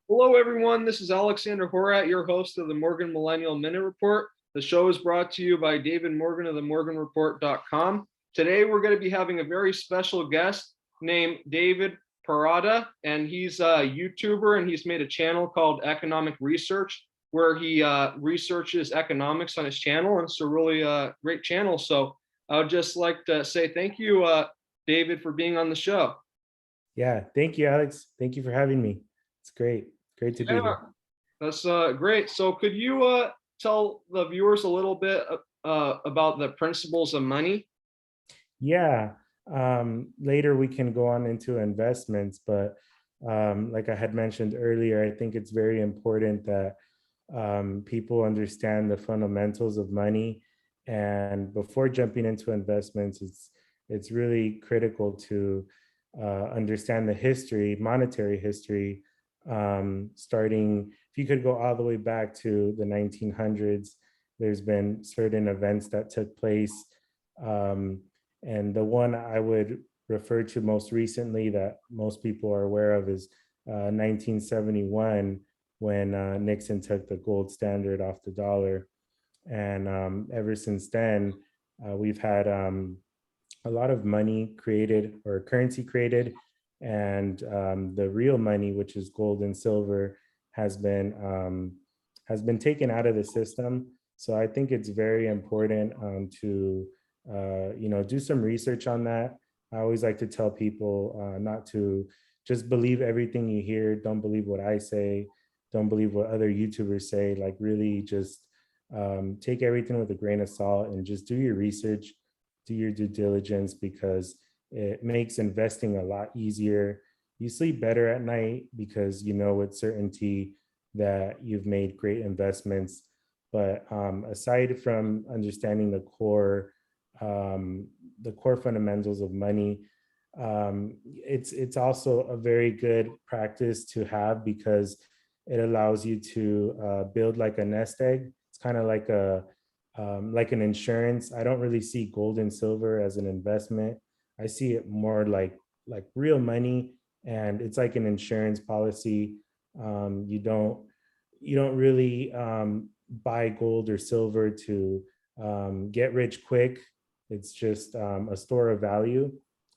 Hello, everyone. This is Alexander Horat, your host of the Morgan Millennial Minute Report. The show is brought to you by David Morgan of the morganreport.com. Today, we're going to be having a very special guest named David Parada, and he's a YouTuber, and he's made a channel called Economic Research, where he researches economics on his channel, and it's a really great channel. So I would just like to say thank you, David, for being on the show. Yeah, thank you, Alex. Thank you for having me. It's great. Great to be Yeah, here. that's great. So could you tell the viewers a little bit about the principles of money? Yeah, later we can go on into investments, but like I had mentioned earlier, I think it's very important that people understand the fundamentals of money. And before jumping into investments, it's really critical to understand the history, monetary history, starting, if you could go all the way back to the 1900s, there's been certain events that took place. Um, and the one I would refer to most recently that most people are aware of is 1971, when Nixon took the gold standard off the dollar. And ever since then, we've had a lot of money created or currency created, and the real money, which is gold and silver, has been taken out of the system. So I think it's very important to do some research on that. I always like to tell people not to just believe everything you hear. Don't believe what I say. Don't believe what other YouTubers say. Like really just take everything with a grain of salt and just do your research, do your due diligence, because it makes investing a lot easier. You sleep better at night because you know with certainty that you've made great investments. But aside from understanding the core fundamentals of money, it's also a very good practice to have because it allows you to build like a nest egg. It's kind of like an insurance. I don't really see gold and silver as an investment. I see it more like real money, and it's like an insurance policy. You don't really buy gold or silver to get rich quick. It's just a store of value,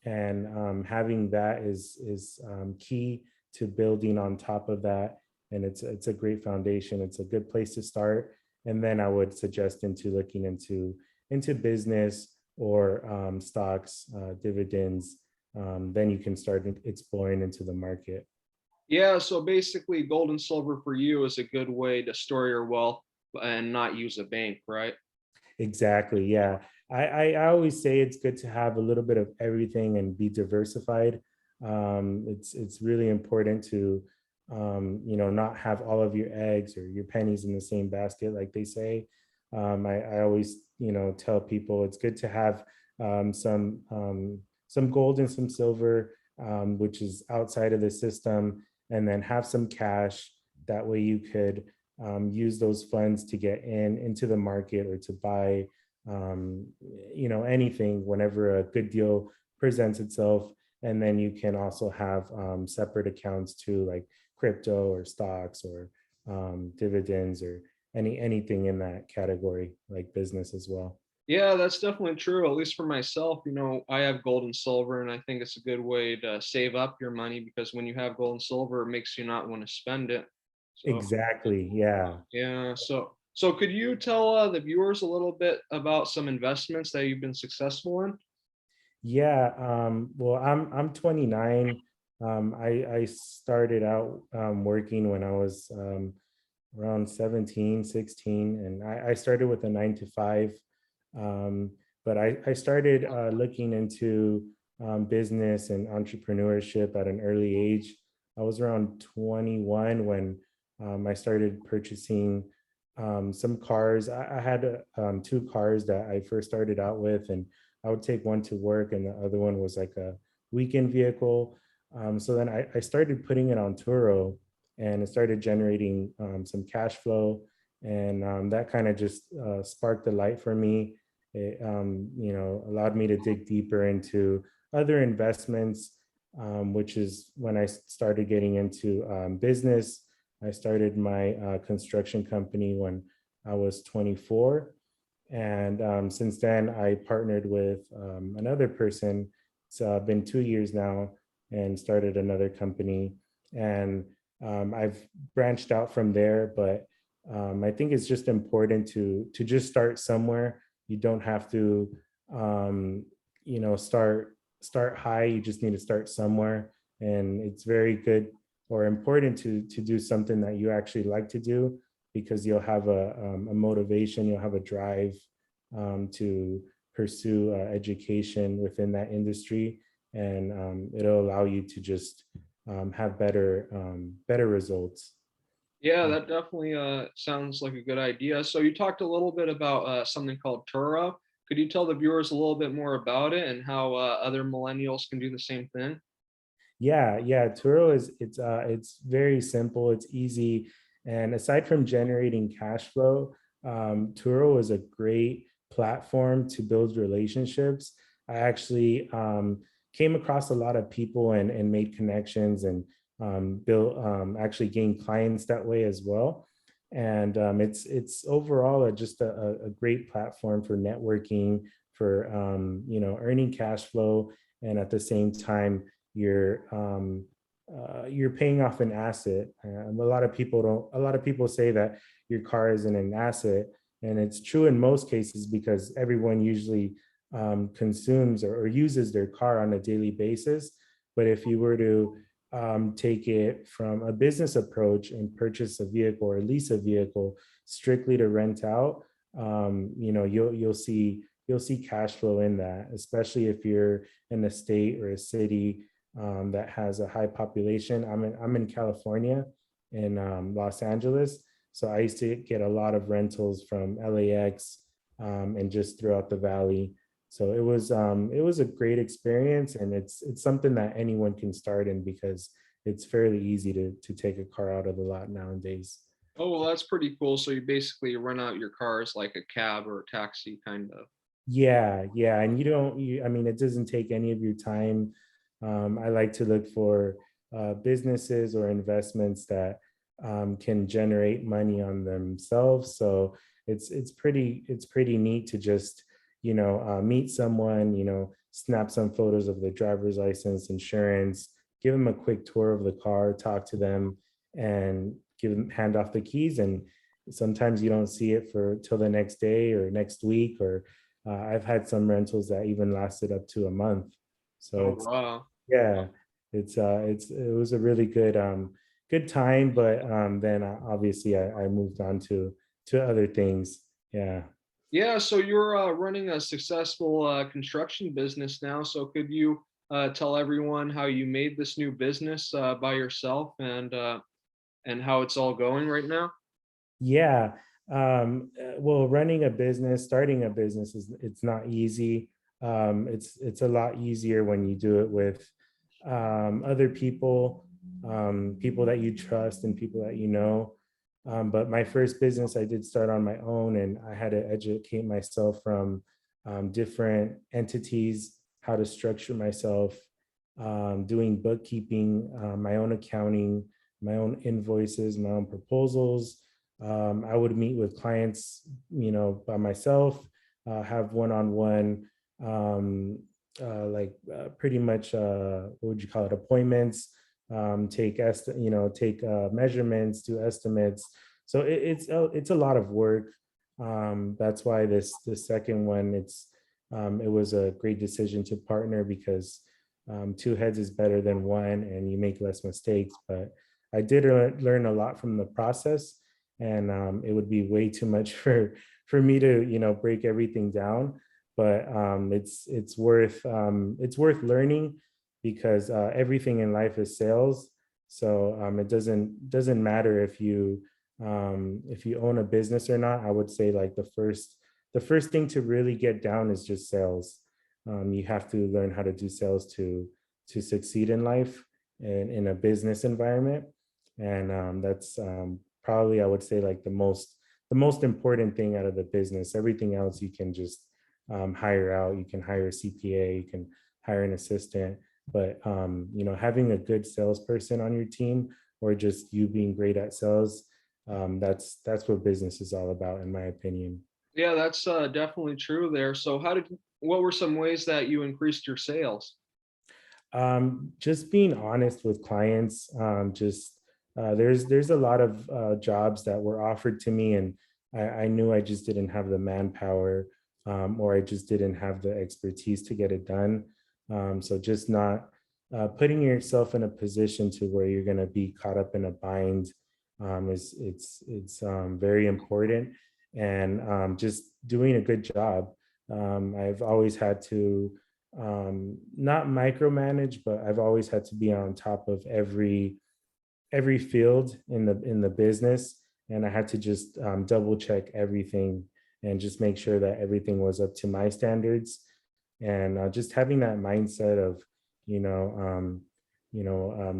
and having that is key to building on top of that. And it's a great foundation. It's a good place to start. And then I would suggest into looking into business or stocks, dividends. Then you can start exploring into the market. Yeah, so basically gold and silver for you is a good way to store your wealth and not use a bank, right? Exactly. Yeah. I always say it's good to have a little bit of everything and be diversified. It's really important to not have all of your eggs or your pennies in the same basket, like they say. I always tell people it's good to have some gold and some silver, which is outside of the system, and then have some cash. That way you could use those funds to get into the market or to buy anything whenever a good deal presents itself. And then you can also have separate accounts too, like crypto or stocks or dividends or anything in that category, like business as well. Yeah, that's definitely true. At least for myself, I have gold and silver, and I think it's a good way to save up your money because when you have gold and silver, it makes you not want to spend it. So, Exactly. Yeah. yeah. So could you tell the viewers a little bit about some investments that you've been successful in? Yeah, well, I'm 29. I started out working when I was around 17, 16, and I started with a 9 to 5. Um, but I started looking into business and entrepreneurship at an early age. I was around 21 when I started purchasing some cars. I had 2 cars that I first started out with, and I would take one to work, and the other one was like a weekend vehicle. So then I started putting it on Turo, and it started generating some cash flow, and that kind of just sparked the light for me. It allowed me to dig deeper into other investments, which is when I started getting into business. I started my construction company when I was 24. And since then, I partnered with another person. It's been 2 years now, and started another company. And I've branched out from there, but I think it's just important to just start somewhere. You don't have to, um, start high. You just need to start somewhere, and it's very good or important to do something that you actually like to do, because you'll have a motivation, you'll have a drive to pursue education within that industry, and it'll allow you to just have better results. Yeah, that definitely sounds like a good idea. So you talked a little bit about something called Turo. Could you tell the viewers a little bit more about it and how other millennials can do the same thing? Yeah. Turo is it's very simple, it's easy, and aside from generating cash flow, Turo is a great platform to build relationships. I actually came across a lot of people and made connections, and built actually gained clients that way as well. And it's overall just a great platform for networking, for earning cash flow, and at the same time you're paying off an asset. A lot of people say that your car isn't an asset, and it's true in most cases, because everyone usually consumes or uses their car on a daily basis. But if you were to take it from a business approach and purchase a vehicle or lease a vehicle strictly to rent out, you'll see cash flow in that, especially if you're in a state or a city that has a high population. I'm in California, in Los Angeles, so I used to get a lot of rentals from LAX and just throughout the valley. So it was a great experience, and it's something that anyone can start in, because it's fairly easy to take a car out of the lot nowadays. Oh, well, that's pretty cool. So you basically rent out your cars like a cab or a taxi, kind of. Yeah, and I mean, it doesn't take any of your time. I like to look for businesses or investments that can generate money on themselves. So it's pretty neat to just meet someone, snap some photos of the driver's license, insurance, give them a quick tour of the car, talk to them, and hand off the keys. And sometimes you don't see it for till the next day or next week, or I've had some rentals that even lasted up to a month. So Oh, wow. yeah, it was a really good time, but then obviously I moved on to other things. Yeah. Yeah, so you're running a successful construction business now. So could you tell everyone how you made this new business by yourself and how it's all going right now? Yeah. Well, running a business, starting a business it's not easy. It's a lot easier when you do it with other people, people that you trust and people that you know. But my first business I did start on my own, and I had to educate myself from different entities, how to structure myself, doing bookkeeping, my own accounting, my own invoices, my own proposals. I would meet with clients, by myself, have one-on-one, pretty much, what would you call it, appointments, take measurements, do estimates. So it's a lot of work. That's why the second one, it was a great decision to partner, because two heads is better than one, and you make less mistakes. But I did learn a lot from the process, and it would be way too much for me to break everything down. But it's worth learning, because everything in life is sales. So it doesn't matter if you own a business or not. I would say, like, the first thing to really get down is just sales. You have to learn how to do sales to succeed in life and in a business environment. And that's probably, I would say, like the most important thing out of the business. Everything else you can just hire out. You can hire a CPA, you can hire an assistant, but having a good salesperson on your team or just you being great at sales. That's what business is all about, in my opinion. Yeah, that's definitely true there. So what were some ways that you increased your sales? Just being honest with clients. Just there's a lot of jobs that were offered to me, and I knew I just didn't have the manpower, or I just didn't have the expertise to get it done. So just not putting yourself in a position to where you're going to be caught up in a bind, is it's very important, and just doing a good job. I've always had to not micromanage, but I've always had to be on top of every field in the business, and I had to just double check everything and just make sure that everything was up to my standards, and just having that mindset of, you know,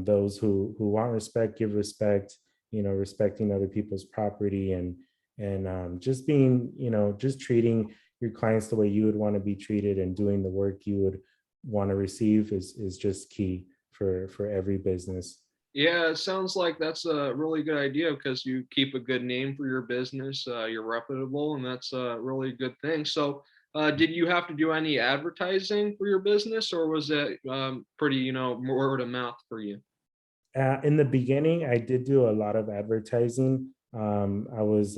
those who want respect give respect, respecting other people's property, and just being, just treating your clients the way you would want to be treated, and doing the work you would want to receive is just key for every business. Yeah, it sounds like that's a really good idea because you keep a good name for your business. You're reputable, and that's a really good thing. So, did you have to do any advertising for your business, or was it pretty, word of mouth for you? In the beginning, I did do a lot of advertising. I was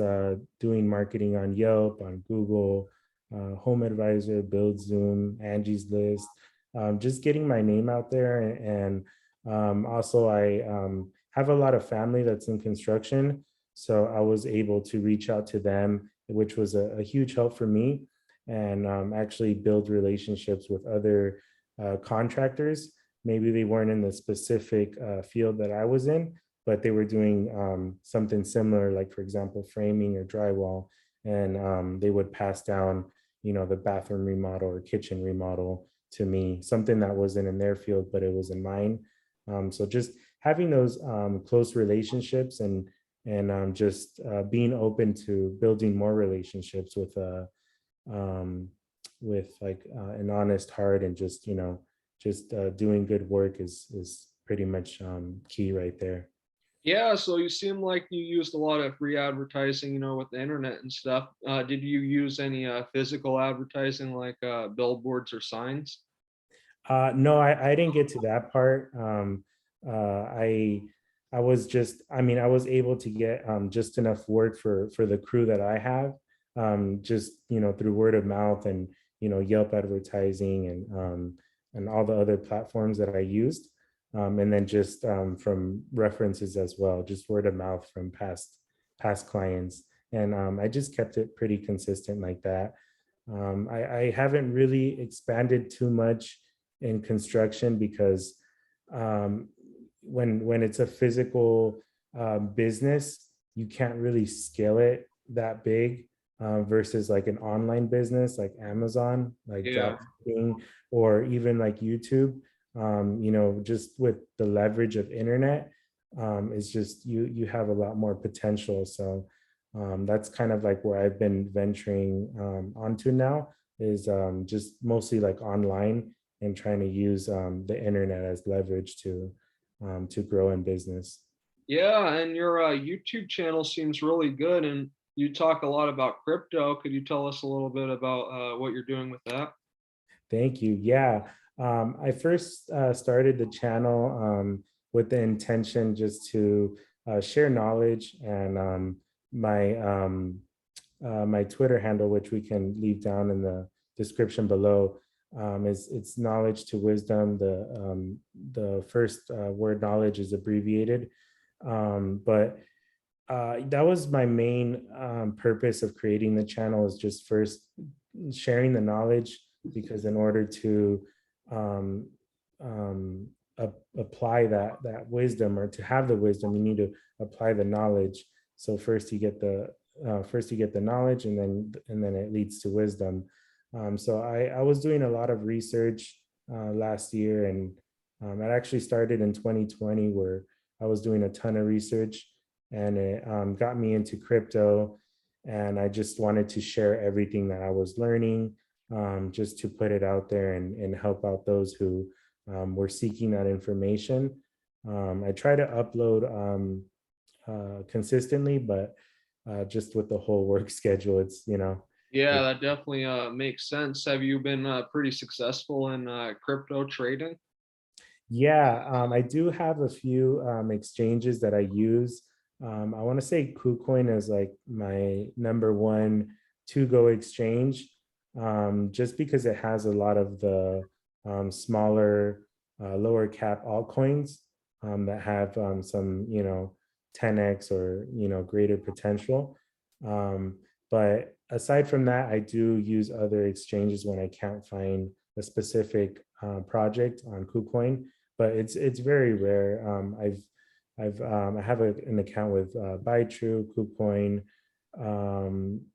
doing marketing on Yelp, on Google, Home Advisor, Build Zoom, Angie's List, just getting my name out there. And also, I have a lot of family that's in construction. So I was able to reach out to them, which was a huge help for me, and actually build relationships with other contractors. Maybe they weren't in the specific field that I was in, but they were doing something similar, like, for example, framing or drywall, and they would pass down, the bathroom remodel or kitchen remodel to me, something that wasn't in their field, but it was in mine. So just having those close relationships, and just being open to building more relationships um, with like an honest heart, and just, just doing good work is pretty much key right there. Yeah, so you seem like you used a lot of free advertising, with the internet and stuff. Did you use any physical advertising like billboards or signs? No, I didn't get to that part. I was just, I mean, I was able to get just enough work for the crew that I have, just, through word of mouth, and, Yelp advertising, and all the other platforms that I used. And then just from references as well, just word of mouth from past clients. And I just kept it pretty consistent like that. I haven't really expanded too much in construction, because um, when it's a physical business, you can't really scale it that big, versus like an online business like Amazon, like Yeah. drop shipping, or even like YouTube. Just with the leverage of internet, it's just you have a lot more potential. So that's kind of like where I've been venturing onto now, is just mostly like online, and trying to use the internet as leverage to grow in business. Yeah, and your YouTube channel seems really good, and you talk a lot about crypto. Could you tell us a little bit about what you're doing with that? Thank you. Yeah, I first started the channel with the intention just to share knowledge, and my Twitter handle, which we can leave down in the description below, is it's knowledge to wisdom. The first word knowledge is abbreviated, but that was my main purpose of creating the channel, is just first sharing the knowledge, because in order to um, apply that wisdom, or to have the wisdom, you need to apply the knowledge. So first you get the knowledge, and then it leads to wisdom. So I was doing a lot of research last year, and it actually started in 2020, where I was doing a ton of research, and it got me into crypto. And I just wanted to share everything that I was learning, just to put it out there, and help out those who were seeking that information. I try to upload consistently, but just with the whole work schedule, it's, Yeah, it, that definitely makes sense. Have you been pretty successful in crypto trading? yeah, I do have a few exchanges that I use. I want to say KuCoin is like my number one to go exchange, just because it has a lot of the smaller, lower cap altcoins that have some, 10x or, greater potential. Um, but aside from that, I do use other exchanges when I can't find a specific project on KuCoin, but it's very rare. I have an account with BuyTrue, KuCoin.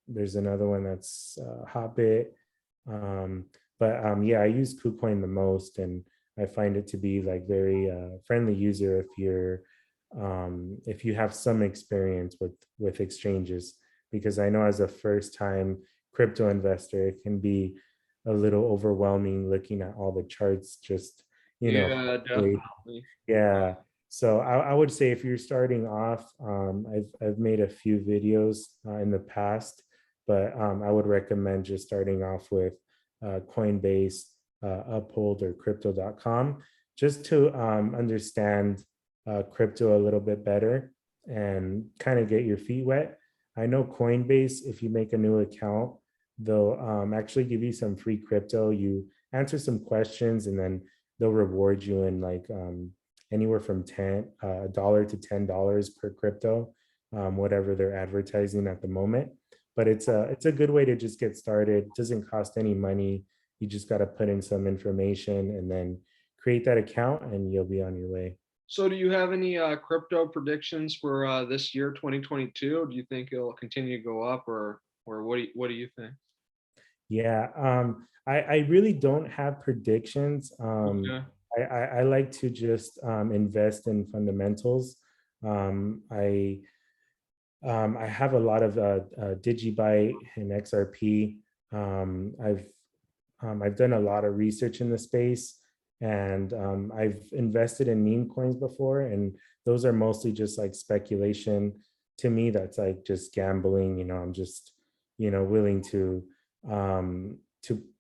There's another one that's Hotbit. Um, but yeah, I use KuCoin the most, and I find it to be like very friendly user if you have some experience with exchanges, because I know as a first time crypto investor, it can be a little overwhelming looking at all the charts just, Yeah, quickly. definitely. Yeah. So I would say if you're starting off, I've made a few videos in the past, but I would recommend just starting off with Coinbase, Uphold, or Crypto.com, just to understand crypto a little bit better and kind of get your feet wet. I know Coinbase, if you make a new account, they'll actually give you some free crypto. You answer some questions, and then they'll reward you in like anywhere from $10 to $10 per crypto, whatever they're advertising at the moment. But it's a good way to just get started. It doesn't cost any money. You just got to put in some information and then create that account, and you'll be on your way. So do you have any crypto predictions for this year, 2022? Do you think it'll continue to go up, or what do you think? Yeah, I really don't have predictions. Okay. I like to just invest in fundamentals. I have a lot of Digibyte and XRP. I've done a lot of research in the space, and I've invested in meme coins before, and those are mostly just like speculation. To me, that's like just gambling. I'm just willing to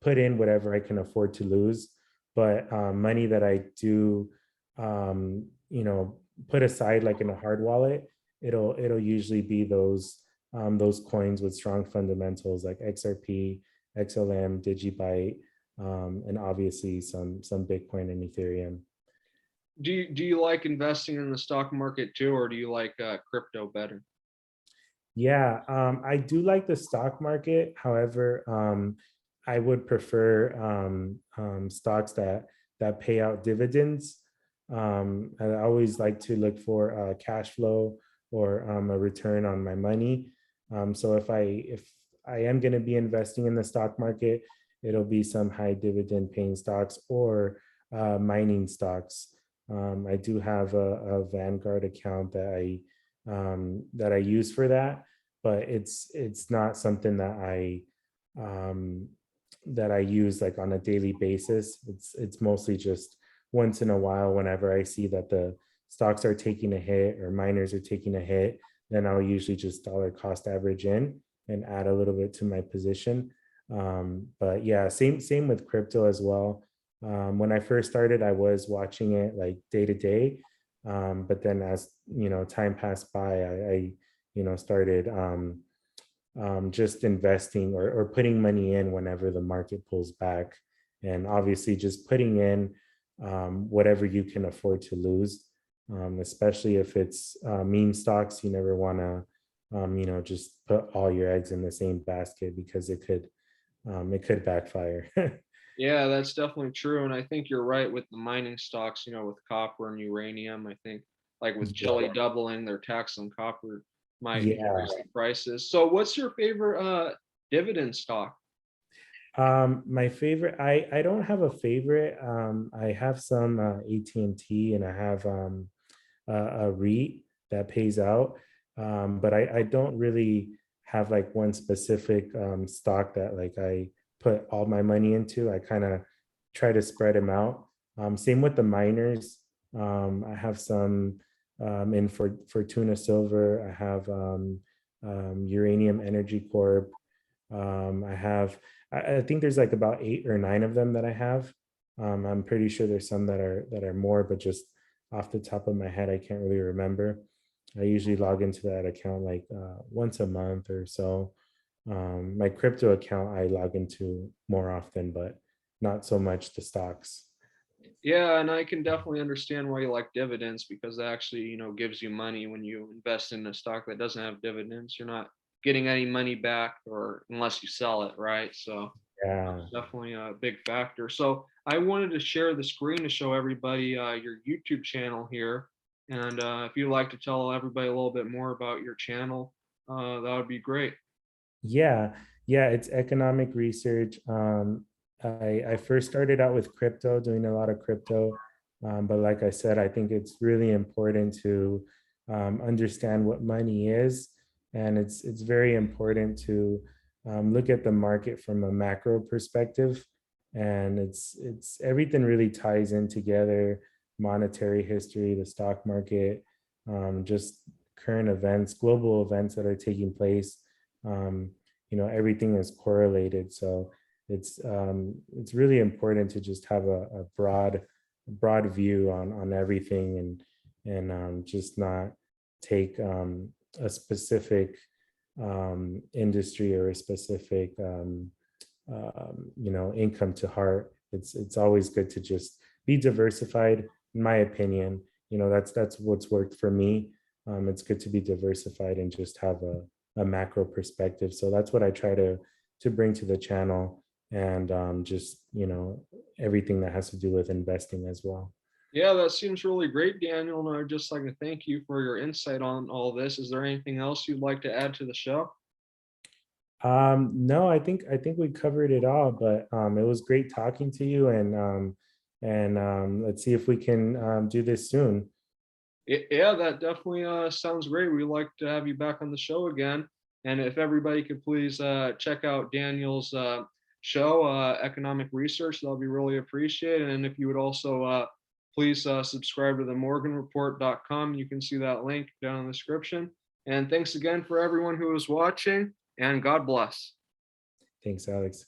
put in whatever I can afford to lose. But money that I do, put aside like in a hard wallet, it'll usually be those coins with strong fundamentals like XRP, XLM, Digibyte, and obviously some Bitcoin and Ethereum. Do you like investing in the stock market too, or do you like crypto better? Yeah, I do like the stock market. However, I would prefer stocks that pay out dividends. I always like to look for cash flow or a return on my money. So if I am going to be investing in the stock market, it'll be some high dividend paying stocks or mining stocks. I do have a Vanguard account that I use for that, but it's not something um, that I use like on a daily basis. It's mostly just once in a while whenever I see that the stocks are taking a hit or miners are taking a hit, then I'll usually just dollar cost average in and add a little bit to my position. But yeah, same with crypto as well. When I first started, I was watching it like day to day, but then as time passed by, I started just investing or putting money in whenever the market pulls back, and obviously just putting in whatever you can afford to lose, especially if it's meme stocks. You never want to just put all your eggs in the same basket, because it could backfire. Yeah, that's definitely true. And I think you're right with the mining stocks, with copper and uranium. I think like with Chile doubling their tax on copper might Yeah. increase the prices. So what's your favorite dividend stock? My favorite, I don't have a favorite. I have some AT&T, and I have a REIT that pays out. But I don't really have like one specific stock that like I put all my money into. I kind of try to spread them out. Same with the miners. I have some in Fortuna Silver. I have Uranium Energy Corp. I think there's like about 8 or 9 of them that I have. I'm pretty sure there's some that are more, but just off the top of my head, I can't really remember. I usually log into that account like once a month or so. My crypto account I log into more often, but not so much the stocks. Yeah, and I can definitely understand why you like dividends, because it actually, gives you money when you invest in a stock that doesn't have dividends. You're not getting any money back, or unless you sell it, right? So Yeah. definitely a big factor. So I wanted to share the screen to show everybody your YouTube channel here. And if you'd like to tell everybody a little bit more about your channel, that would be great. Yeah, yeah, it's economic research. I first started out with crypto, doing a lot of crypto. But like I said, I think it's really important to understand what money is. And it's very important to look at the market from a macro perspective. And it's everything really ties in together: monetary history, the stock market, just current events, global events that are taking place. um, Everything is correlated. So it's really important to just have a broad view on everything, and just not take a specific industry or a specific income to heart. It's always good to just be diversified, in my opinion. That's what's worked for me. It's good to be diversified and just have a macro perspective. So that's what I try to bring to the channel, and just everything that has to do with investing as well. Yeah, that seems really great, Daniel. And I'd just like to thank you for your insight on all this. Is there anything else you'd like to add to the show? No, I think we covered it all, but it was great talking to you, and let's see if we can do this soon. Yeah, that definitely sounds great. We'd like to have you back on the show again. And if everybody could please check out Daniel's show, Economic Research, that'll be really appreciated. And if you would also please subscribe to the morganreport.com. You can see that link down in the description. And thanks again for everyone who is watching, and God bless. Thanks, Alex.